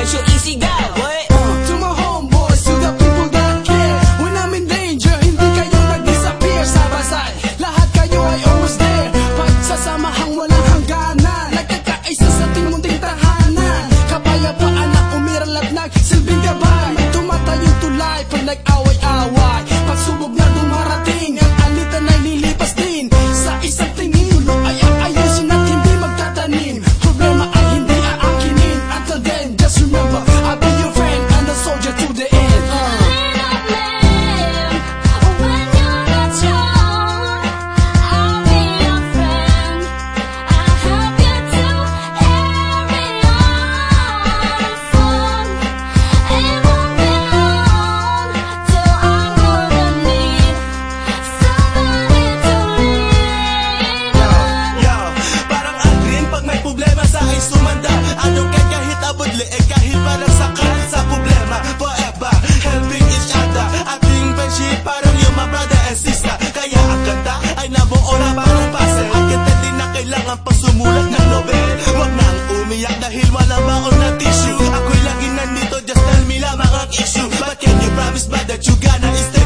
medyo easy go. What? To my homeboys, to the people that care. When I'm in danger, hindi kayo nag-disappear. Sabay-sabay, lahat kayo ay almost there. Pagsasamahang walang hangganan, nagkakaisa sa timunting tahanan. Kapayapaan na umiral at nagsilbing gabay. Tumatayong tulay pag nag-away-away. Pagsubok na dumarating, ang alitan ay lilipas din. Sa isang tingin, tulo ay aayusin at hindi magtatanim. Problema ay hindi aangkinin. Until then, just remember, I'll be your friend and a soldier to the end. Sumanda, ano kahit abot liig, kahit parang sakal sa problema. Forever, helping each other, ating friendship parang yung mga brother and sister. Kaya ang kanta ay nabuo na parang puzzle. Ang kanta din na kailangan pang sumulat ng novel. Huwag nang umiyak dahil walang baon na tissue. Ako'y lagi nandito, just tell me lamang ang issue. But can you promise ba that you gonna stay